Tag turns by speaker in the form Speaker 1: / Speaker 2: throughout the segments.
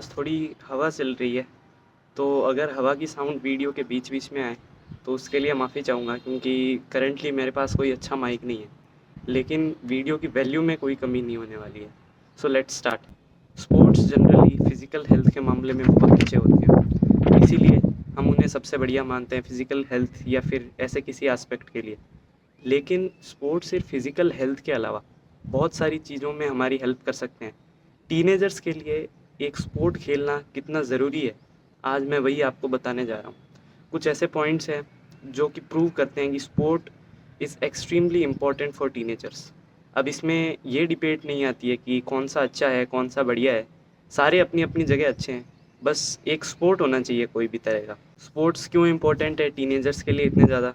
Speaker 1: पास थोड़ी हवा चल रही है, तो अगर हवा की साउंड वीडियो के बीच-बीच में आए, तो उसके लिए माफ़ी चाहूँगा क्योंकि करंटली मेरे पास कोई अच्छा माइक नहीं है। लेकिन वीडियो की वैल्यू में कोई कमी नहीं होने वाली है। So let's start. Sports generally physical health के मामले में बहुत अच्छे होते हैं। इसीलिए हम उन्हें सबसे बढ़िया मानते हैं फ़िज़िकल हेल्थ या फिर ऐसे किसी एस्पेक्ट के लिए। लेकिन स्पोर्ट्स सिर्फ फिज़िकल हेल्थ के अलावा बहुत सारी चीज़ों में हमारी हेल्प कर सकते हैं। टीनेजर्स के लिए एक स्पोर्ट खेलना कितना ज़रूरी है, आज मैं वही आपको बताने जा रहा हूँ। कुछ ऐसे पॉइंट्स हैं जो कि प्रूव करते हैं कि sport is extremely important for teenagers. अब इसमें ये डिबेट नहीं आती है कि कौन सा अच्छा है, कौन सा बढ़िया है। सारे अपनी-अपनी जगह अच्छे हैं। बस एक स्पोर्ट होना चाहिए कोई भी तरह का। स्पोर्ट्स क्यों इम्पोर्टेंट है टीनेजर्स के लिए इतने ज़्यादा?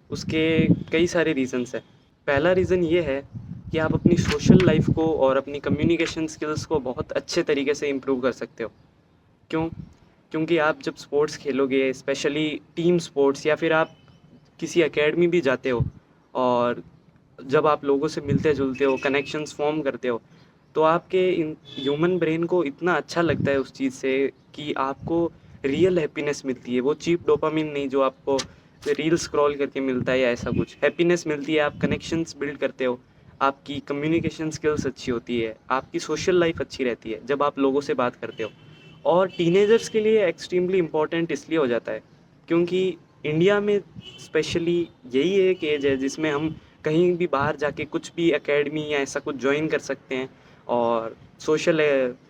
Speaker 1: उसके कई सारे रीज़न्स हैं। पहला रीज़न ये है कि आप अपनी सोशल लाइफ़ को और अपनी कम्युनिकेशन स्किल्स को बहुत अच्छे तरीके से इम्प्रूव कर सकते हो। क्यों? क्योंकि आप जब स्पोर्ट्स खेलोगे, स्पेशली टीम स्पोर्ट्स या फिर आप किसी एकेडमी भी जाते हो और जब आप लोगों से मिलते-जुलते हो, कनेक्शंस फ़ॉर्म करते हो, तो आपके इन ह्यूमन ब्रेन को इतना अच्छा लगता है उस चीज़ से कि आपको रियल हैप्पीनेस मिलती है। वो चीप डोपामाइन नहीं जो आपको रील स्क्रॉल करके मिलता है या ऐसा कुछ। हैप्पीनेस मिलती है, आप कनेक्शंस बिल्ड करते हो, आपकी कम्युनिकेशन स्किल्स अच्छी होती है, आपकी सोशल लाइफ़ अच्छी रहती है जब आप लोगों से बात करते हो। और टीनेजर्स के लिए एक्सट्रीमली इम्पोर्टेंट इसलिए हो जाता है क्योंकि इंडिया में स्पेशली यही एक एज है जिसमें हम कहीं भी बाहर जाके कुछ भी एकेडमी या ऐसा कुछ ज्वाइन कर सकते हैं और सोशल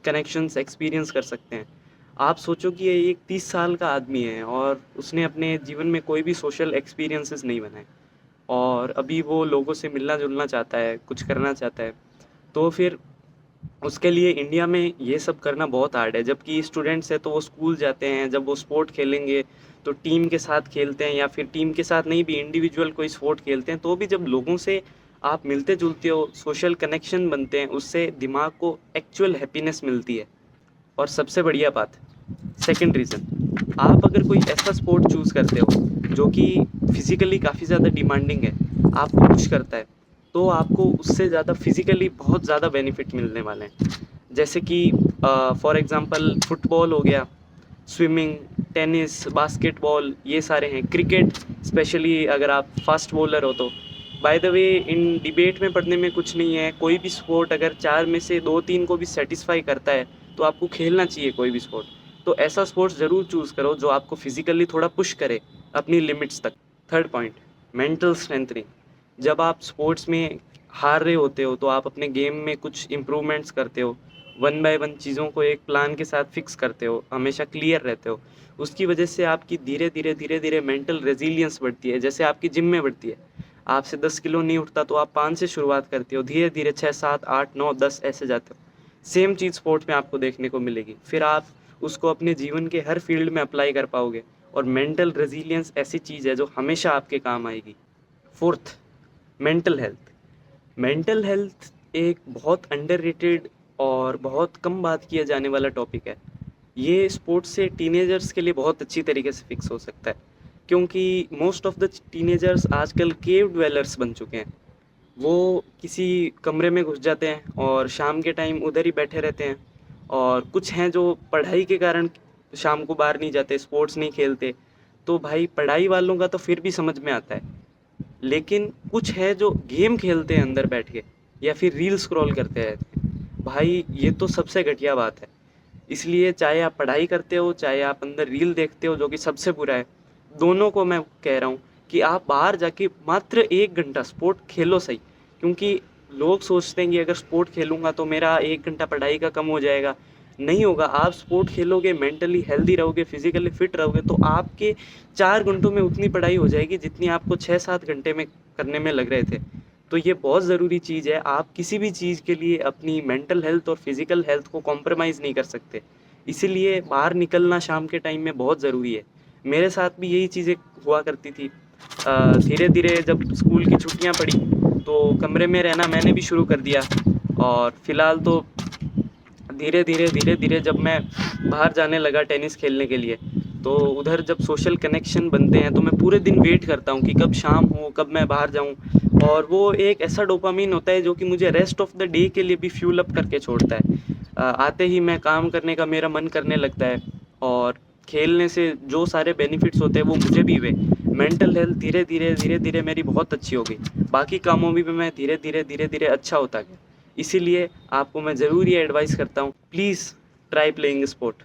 Speaker 1: कनेक्शंस एक्सपीरियंस कर सकते हैं। आप सोचो कि ये एक 30 साल का आदमी है और उसने अपने जीवन में कोई भी सोशल एक्सपीरियंसेस नहीं बनाए और अभी वो लोगों से मिलना-जुलना चाहता है, कुछ करना चाहता है। तो फिर उसके लिए इंडिया में ये सब करना बहुत हार्ड है, जबकि स्टूडेंट्स हैं तो वो स्कूल जाते हैं, जब वो स्पोर्ट खेलेंगे तो टीम के साथ खेलते हैं या फिर टीम के साथ नहीं भी इंडिविजुअल कोई स्पोर्ट खेलते हैं, तो भी जब लोगों से आप मिलते-जुलते हो, सोशल कनेक्शन बनते हैं, उससे दिमाग को एक्चुअल हैप्पीनेस मिलती है। और सबसे बढ़िया बात, सेकंड रीज़न, आप अगर कोई ऐसा स्पोर्ट चूज़ करते हो जो कि फिज़िकली काफ़ी ज़्यादा डिमांडिंग है, आपको पुश करता है, तो आपको उससे ज़्यादा फिज़िकली बहुत ज़्यादा बेनिफिट मिलने वाले हैं। जैसे कि फॉर एग्ज़ाम्पल फुटबॉल हो गया, स्विमिंग, टेनिस, बास्केटबॉल ये सारे हैं। क्रिकेट स्पेशली अगर आप फास्ट बॉलर हो तो। By the way in debate में पढ़ने में कुछ नहीं है, कोई भी स्पोर्ट अगर 4 में से 2-3 को भी सैटिस्फाई करता है, तो आपको खेलना चाहिए कोई भी स्पोर्ट। तो ऐसा स्पोर्ट्स ज़रूर चूज़ करो जो आपको फिज़िकली थोड़ा पुश करे अपनी लिमिट्स तक। Third point, mental strengthening. जब आप स्पोर्ट्स में हार रहे होते हो तो आप अपने गेम में कुछ इम्प्रूवमेंट्स करते हो, वन बाय वन चीज़ों को एक प्लान के साथ फिक्स करते हो, हमेशा क्लियर रहते हो। उसकी वजह से आपकी धीरे-धीरे मेंटल रेज़िलियंस बढ़ती है, जैसे आपकी जिम में बढ़ती है। आपसे 10 किलो नहीं उठता तो आप 5 से शुरुआत करते हो, धीरे-धीरे 6, 7, 8, 9, 10 ऐसे जाते हो। सेम चीज़ स्पोर्ट्स में आपको देखने को मिलेगी। फिर आप उसको अपने जीवन के हर फील्ड में अप्लाई कर पाओगे और मेंटल रेज़िलियंस ऐसी चीज़ है जो हमेशा आपके काम आएगी। Fourth, mental health. Mental health एक बहुत अंडररेटेड और बहुत कम बात किया जाने वाला टॉपिक है। ये स्पोर्ट्स से टीनेजर्स के लिए बहुत अच्छी तरीके से फिक्स हो सकता है क्योंकि मोस्ट ऑफ द टीनेजर्स आजकल केव ड्वेलर्स बन चुके हैं। वो किसी कमरे में घुस जाते हैं और शाम के टाइम उधर ही बैठे रहते हैं और कुछ हैं जो पढ़ाई के कारण शाम को बाहर नहीं जाते, स्पोर्ट्स नहीं खेलते। तो भाई पढ़ाई वालों का तो फिर भी समझ में आता है, लेकिन कुछ है जो गेम खेलते हैं अंदर बैठ के या फिर रील स्क्रॉल करते रहते हैं। भाई ये तो सबसे घटिया बात है। इसलिए चाहे आप पढ़ाई करते हो, चाहे आप अंदर रील देखते हो जो कि सबसे बुरा है, दोनों को मैं कह रहा हूँ कि आप बाहर जाके मात्र 1 घंटा स्पोर्ट खेलो सही। क्योंकि लोग सोचते हैं कि अगर स्पोर्ट खेलूँगा तो मेरा 1 घंटा पढ़ाई का कम हो जाएगा। नहीं होगा, आप स्पोर्ट खेलोगे, मेंटली हेल्दी रहोगे, फिज़िकली फिट रहोगे तो आपके 4 घंटों में उतनी पढ़ाई हो जाएगी जितनी आपको 6-7 घंटे में करने में लग रहे थे। तो ये बहुत ज़रूरी चीज़ है, आप किसी भी चीज़ के लिए अपनी मेंटल हेल्थ और फिज़िकल हेल्थ को कॉम्प्रोमाइज़ नहीं कर सकते। इसीलिए बाहर निकलना शाम के टाइम में बहुत ज़रूरी है। मेरे साथ भी यही चीज़ें हुआ करती थी। धीरे-धीरे जब स्कूल की छुट्टियाँ पड़ी, तो कमरे में रहना मैंने भी शुरू कर दिया और फ़िलहाल तो धीरे-धीरे जब मैं बाहर जाने लगा टेनिस खेलने के लिए, तो उधर जब सोशल कनेक्शन बनते हैं, तो मैं पूरे दिन वेट करता हूँ कि कब शाम हो, कब मैं बाहर जाऊँ और वो एक ऐसा डोपामाइन होता है जो कि मुझे रेस्ट ऑफ द डे के लिए भी फ्यूल अप करके छोड़ता है। आते ही मैं काम करने का मेरा मन करने लगता है और खेलने से जो सारे बेनिफिट्स होते हैं वो मुझे भी हुए। मेंटल हेल्थ धीरे-धीरे मेरी बहुत अच्छी हो गई। बाकी कामों में भी मैं धीरे-धीरे अच्छा होता गया। इसीलिए आपको मैं ज़रूर ये एडवाइस करता हूँ, प्लीज़ ट्राई प्लेइंग स्पोर्ट।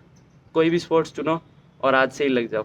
Speaker 1: कोई भी स्पोर्ट्स चुनो और आज से ही लग जाओ।